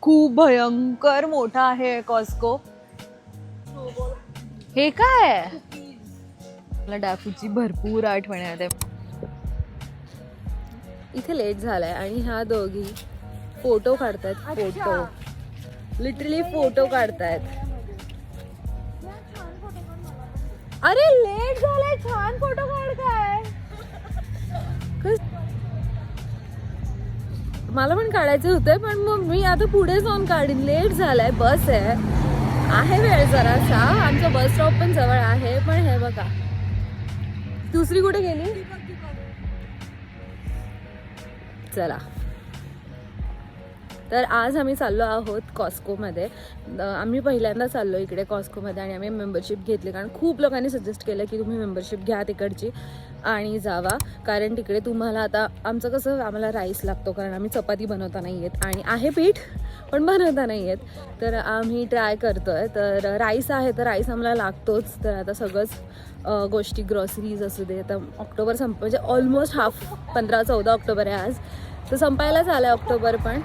खूप भयंकर मोठा आहे कॉस्को. हे काय आहे? मला डॅफूची भरपूर आठवण येते. इथे लेट झालाय आणि ह्या दोघी फोटो काढतायत. फोटो लिटरली फोटो काढतायत. अरे लेट झालाय, छान फोटो काढताय. मला पण काढायचे होते पण मग मी आता पुढे जाऊन काढीन. लेट झालाय, बस आहे वेळ जरासा. आमचं बस स्टॉप पण जवळ आहे. पण हे बघा दुसरी कुठे गेली. चला तर आज आम्ही चाललो आहोत कॉस्कोमध्ये. आम्ही पहिल्यांदा चाललो इकडे कॉस्कोमध्ये आणि आम्ही मेंबरशिप घेतली कारण खूप लोकांनी सजेस्ट केलं की तुम्ही मेंबरशिप घ्या तिकडची आणि जावा. कारण तिकडे तुम्हाला आता आमचं कसं आम्हाला राईस लागतो कारण आम्ही चपाती बनवता नाही येत आणि आहे पीठ पण बनवता नाही येत. तर आम्ही ट्राय करतो आहे. तर राईस आहे तर राईस आम्हाला लागतोच. तर आता सगळंच गोष्टी ग्रॉसरीज असू दे. आता ऑक्टोबर म्हणजे ऑलमोस्ट 15-14 ऑक्टोबर आहे आज. तर संपायलाच आलं आहे ऑक्टोबर पण.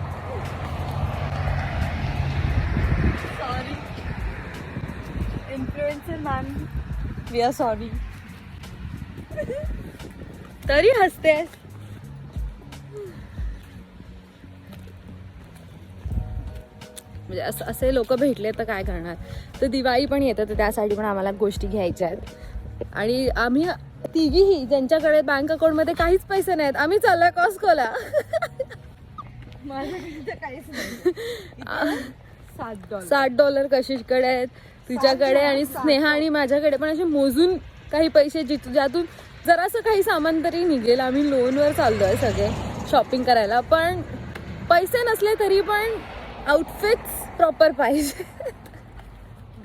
Influencer man we are sorry. तरी हसतेस. म्हणजे असे लोक भेटले तर काय करणार. तर दिवाळी पण येतं तर त्यासाठी पण आम्हाला गोष्टी घ्यायच्या आहेत. आणि आम्ही तिघीही ज्यांच्याकडे बँक अकाउंटमध्ये काहीच पैसे नाहीत आम्ही चाललोय कॉस्कोला. $60 कशिशकडे आहेत, तिच्याकडे आणि स्नेहा आणि माझ्याकडे पण असे मोजून काही पैसे ज्यातून जरासं काही सामान तरी निघेल. आम्ही लोनवर चाललोय सगळे शॉपिंग करायला. पण पैसे नसले तरी पण आउटफिट्स प्रॉपर पाहिजे.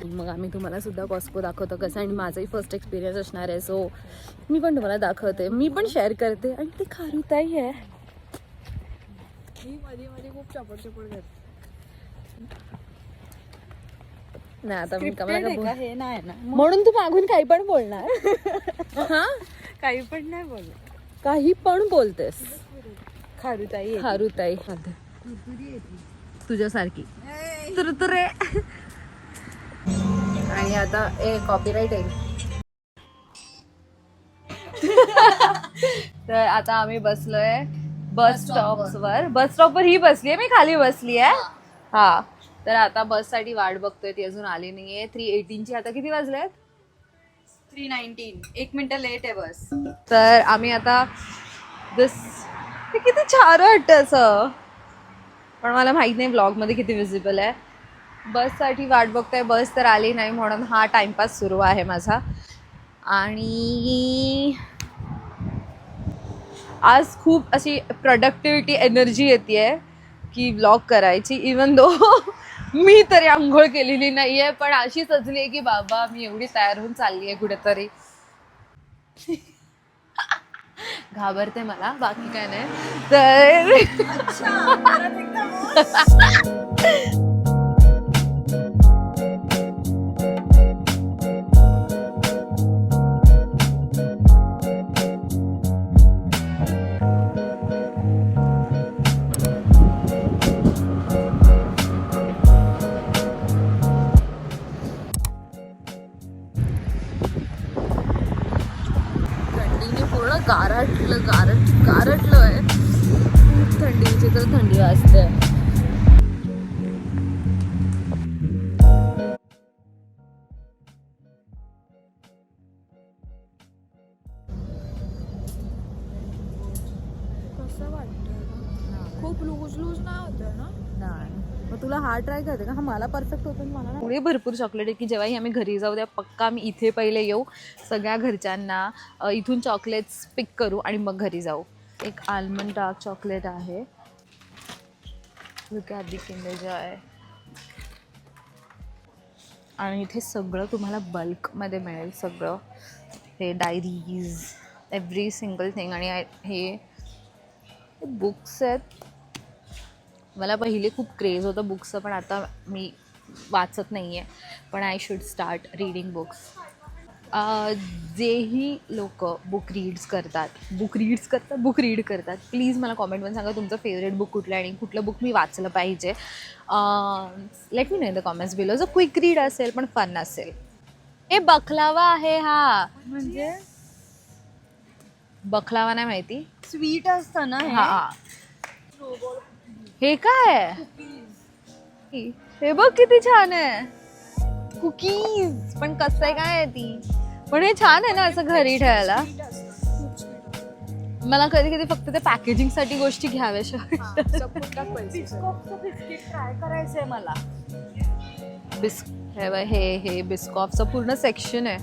मग आम्ही तुम्हाला सुद्धा कॉस्को दाखवतो कसं. आणि माझाही फर्स्ट एक्सपिरियन्स असणार आहे सो मी पण तुम्हाला दाखवते. मी पण शेअर करते. आणि ती खारुताई आहे. मध्ये खूप चपड करते. नाही आता मी हे नाही ना म्हणून तू मागून काही पण बोलणार. हा काही पण नाही बोल. काही पण बोलतेस. खारुताई खारुताई तुझ्यासारखी तुरतुरे. आणि आता कॉपीराईट येईल. तर आता आम्ही बसलोय बस स्टॉपवर ही बसली आहे, मी खाली बसली आहे. हा तर आता बससाठी वाट बघतोय. ती अजून आली नाहीये. 3:18ची आता किती वाजलेत? 3:19. 1 मिनिट लेट आहे बस. तर आम्ही आता किती छान वाटतं असं. पण मला माहित नाही ब्लॉग मध्ये किती विजिबल आहे. बससाठी वाट बघतोय. बस तर आली नाही म्हणून हा टाइमपास सुरू आहे माझा. आणि आज खूप अशी प्रोडक्टिव्हिटी एनर्जी येते की ब्लॉग करायची. इवन दो मी तरी आंघोळ केलेली नाहीये पण अशी सजली आहे की बाबा मी एवढी तयार होऊन चालली आहे कुठेतरी. घाबरते मला बाकी काय नाही. तर पूर्ण गारटलोय. खूप थंडीची तर थंडी वाजते. कसं वाटतं? खूप लूज नाही होतं ना. नाही मग तुला हा ट्राय करते का? हा मला परफेक्ट होतो. मला पुढे भरपूर चॉकलेट आहे की जेव्हाही आम्ही घरी जाऊ द्या पक्का आम्ही इथे पहिले येऊ. सगळ्या घरच्यांना इथून चॉकलेट्स पिक करू आणि मग घरी जाऊ. एक आल्मंड डार्क चॉकलेट आहे. आधी किंडर जॉय. आणि इथे सगळं तुम्हाला बल्कमध्ये मिळेल. सगळं हे डायरीज एव्हरी सिंगल थिंग. आणि हे बुक्स आहेत. मला पहिले खूप क्रेज होतं बुक्सचं पण आता मी वाचत नाही आहे. पण I should start reading books. जेही लोक बुक रीड करतात प्लीज मला कॉमेंटमध्ये सांगा तुमचं फेवरेट बुक कुठलं आणि कुठलं बुक मी वाचलं पाहिजे. Let me know in the comments below. जो क्विक रीड असेल पण फन असेल. हे बखलावा आहे हा. म्हणजे बखलावा नाही माहिती. स्वीट असतं ना हा हे काय आहे? हे बघ किती छान आहे. कुकीज पण कसं आहे काय आहे ती. पण हे छान आहे ना असं घरी ठेवायला. मला कधी कधी फक्त ते पॅकेजिंग साठी गोष्टी घ्याव्याशा ट्राय करायचंय मला. हे बिस्कॉफचं पूर्ण सेक्शन आहे.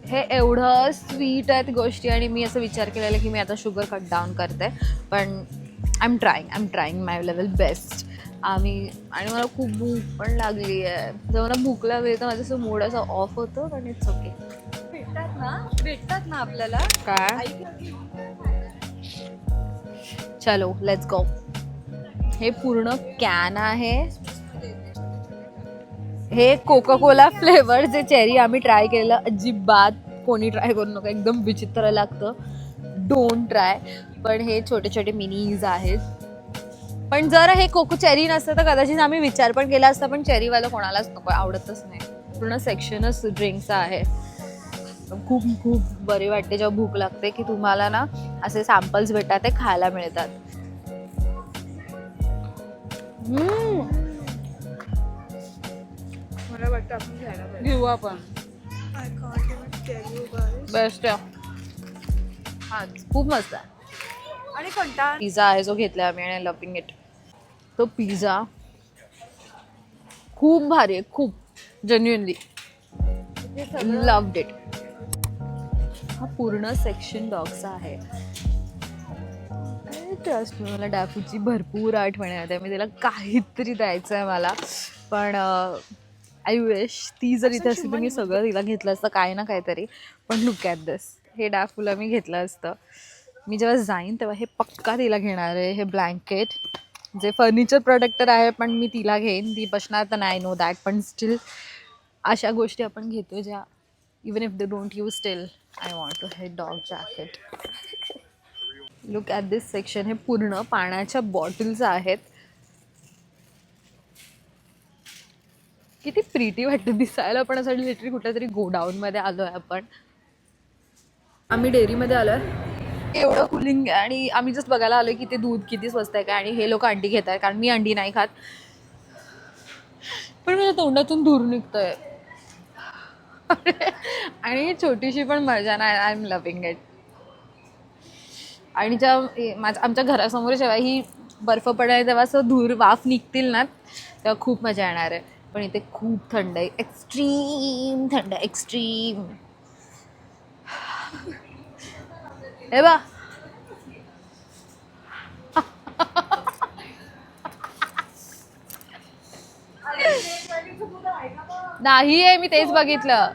हे एवढं स्वीट आहेत गोष्टी आणि मी असं विचार केलेला की मी आता शुगर कट डाऊन करते. पण I am trying my level best. आणि मला खूप भूक पण लागली आहे. जेव्हा मला भूक लागली तर माझं असं मूड असं ऑफ होतं. पण इट्स ओके. भेटतात ना आपल्याला काय चलो लेट्स गो. हे पूर्ण कॅन आहे. हे कोका कोला फ्लेवर जे चेरी आम्ही ट्राय केलेलं अजिबात कोणी ट्राय करू नका. एकदम विचित्र लागतं. Don't try. पण हे छोटे छोटे मिनीज आहेत. पण जर हे कोको चेरी नसतं तर कदाचित आम्ही विचार पण केला असता. पण चेरीवालं कोणालाच नको आवडतच नाही. पूर्ण सेक्शनच ड्रिंक्सचं आहे. खूप खूप बरे वाटते जेव्हा भूक लागते की तुम्हाला ना असे सॅम्पल्स भेटतात ते खायला मिळतात. मला वाटतं आपण घ्यायला पाहिजे. घेऊ आपण. बेस्ट आहे. हा खूप मस्त आहे. आणि कंटाळा पिझ्झा आहे जो घेतला आम्ही आणि लव्हिंग इट. तो पिझ्झा खूप भारी आहे. खूप जेन्युइनली लव्ड इट. हा पूर्ण सेक्शन डॉगचा आहे. ट्रस्ट मी मला डॅफूची भरपूर आठवण येते. मी तिला काहीतरी द्यायचं आहे मला. पण आय विश ती जर इथे असती तर मी सगळं तिला घेतलं असतं काय ना काहीतरी. पण लुक ॲट दिस. हे डॅफूला मी घेतलं असतं. मी जेव्हा जाईन तेव्हा हे पक्का तिला घेणार आहे. हे ब्लँकेट जे फर्निचर प्रोडक्टर आहे पण मी तिला घेईन. ती बसणार तर नाही नो दॅट. पण स्टील अशा गोष्टी आपण घेतो ज्या even if they don't use still I want to हे dog jacket. Look at this section. हे पूर्ण पाण्याच्या बॉटल्स आहेत. किती प्रिटी वाटतं दिसायला. पण असं लिटरली कुठल्या तरी गोडाऊनमध्ये आलो आहे आपण. आम्ही डेअरीमध्ये आलो आहे. एवढं कुलिंग आहे आणि आम्ही जस्ट बघायला आलो की ते दूध किती स्वस्त आहे काय. आणि हे लोक अंडी घेत आहेत कारण मी अंडी नाही खात. पण माझ्या तोंडातून धूर निघतोय. आणि छोटीशी पण मजा नाही. I am loving it. आणि आमच्या घरासमोर जेव्हा ही बर्फ पडेल तेव्हा असं धूर वाफ निघतील ना तेव्हा खूप मजा येणार आहे. पण इथे खूप थंड आहे. एक्स्ट्रीम थंड आहे. एक्स्ट्रीम. हे बा नाही आहे. मी तेच बघितलं.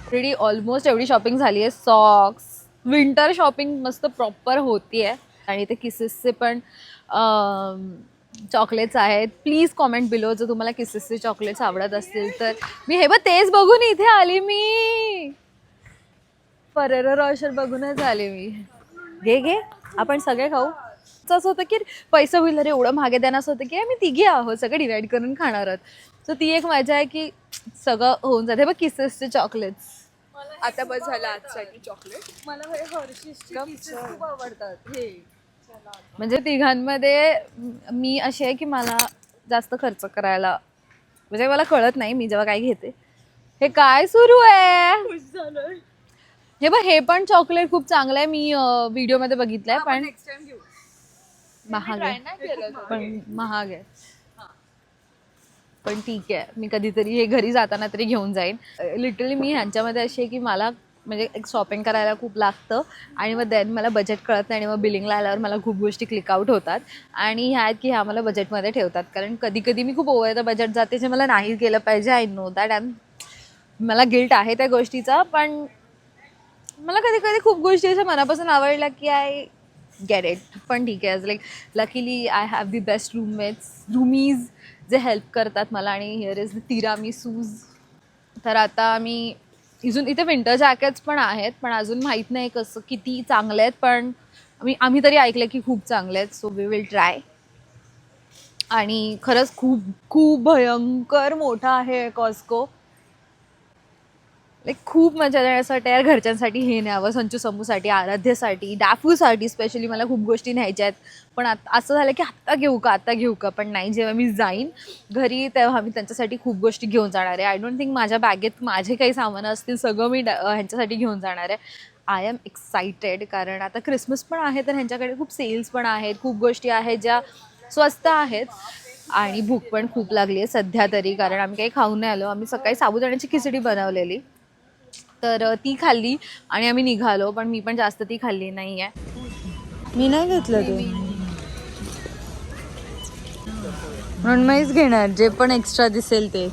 ऑलरेडी ऑलमोस्ट एवढी शॉपिंग झाली आहे. सॉक्स विंटर शॉपिंग मस्त प्रॉपर होती आहे. आणि ते किसेसचे पण चॉकलेट्स आहेत. प्लीज कॉमेंट बिलो जर तुम्हाला किसेसचे चॉकलेट्स आवडत असतील तर. मी हे बघ तेच बघून इथे आली. मी फरेरो रॉशर बघूनच आले मी. घे आपण सगळे खाऊ. असं होतं की पैसे होईल अरे एवढं महागे द्यानं. असं होतं की मी तिघे आहोत सगळं डिवाइड करून खाणार आहोत. सो ती एक मजा आहे की सगळं होऊन जाते. बघ किसेसचे चॉकलेट्स. आता बस झालं आजसाठी चॉकलेट. मला हे हर्षीजचे खूप आवडतात. हे म्हणजे तिघांमध्ये मी अशी आहे की मला जास्त खर्च करायला म्हणजे मला कळत नाही मी जेव्हा काय घेते. हे काय सुरू आहे. खुश झालोय. हे बघ हे पण चॉकलेट खूप चांगलं आहे. मी व्हिडिओमध्ये बघितलंय पण नेक्स्ट टाइम घेऊ. महाग ट्राय आहे. नाही केलं. पण महाग आहे. पण ठीक आहे मी कधीतरी हे घरी जाताना तरी घेऊन जाईन. लिटरली मी ह्यांच्यामध्ये अशी आहे की मला म्हणजे एक शॉपिंग करायला खूप लागतं आणि मग देन मला बजेट कळत नाही आणि मग बिलिंगला आल्यावर मला खूप गोष्टी क्लिकआउट होतात. आणि ह्या आहेत की ह्या मला बजेटमध्ये ठेवतात. कारण कधी कधी मी खूप ओव्हर द बजेट जाते जे मला नाही केलं पाहिजे. I know that. मला गिल्ट आहे त्या गोष्टीचा. पण मला कधी कधी खूप गोष्टी अशा मनापासून आवडल्या की आय गेट इट. पण ठीक आहे like luckily I have the best roommates Rumi's जे हेल्प करतात मला. आणि हिअर इज द तिरामिसूज. तर आता आम्ही इथे विंटर जॅकेट्स पण आहेत, पण अजून माहीत नाही कसं किती चांगले आहेत, पण आम्ही तरी ऐकलं की खूप चांगले आहेत. So we will try. आणि खरंच खूप खूप भयंकर मोठा आहे कॉस्को. लाईक खूप मजा येण्यासाठी यार, घरच्यांसाठी हे न्यावं, संचू समूसाठी, आराध्यसाठी, डाफूसाठी स्पेशली मला खूप गोष्टी न्यायच्या आहेत. पण आता असं झालं की आत्ता घेऊ का, पण नाही, जेव्हा मी जाईन घरी तेव्हा मी त्यांच्यासाठी खूप गोष्टी घेऊन जाणार आहे. आय डोंट थिंक माझ्या बॅगेत माझे काही सामानं असतील, सगळं मी ह्यांच्यासाठी घेऊन जाणार आहे. आय एम एक्सायटेड, कारण आता क्रिसमस पण आहे, तर ह्यांच्याकडे खूप सेल्स पण आहेत, खूप गोष्टी आहेत ज्या स्वस्त आहेत. आणि भूक पण खूप लागली आहे सध्या तरी, कारण आम्ही काही खाऊन नाही आलो. आम्ही सकाळी साबुदाण्याची खिचडी बनवलेली, तर ती खाल्ली आणि आम्ही निघालो, पण मी पण जास्त ती खाल्ली नाही आहे. मी नाही घेतलं ते, म्हणून मीच घेणार जे पण एक्स्ट्रा दिसेल ते.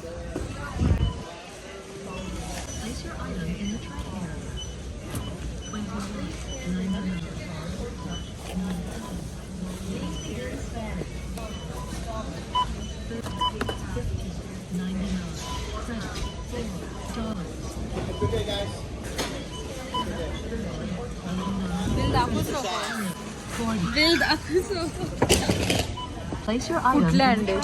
कुठले अंडे?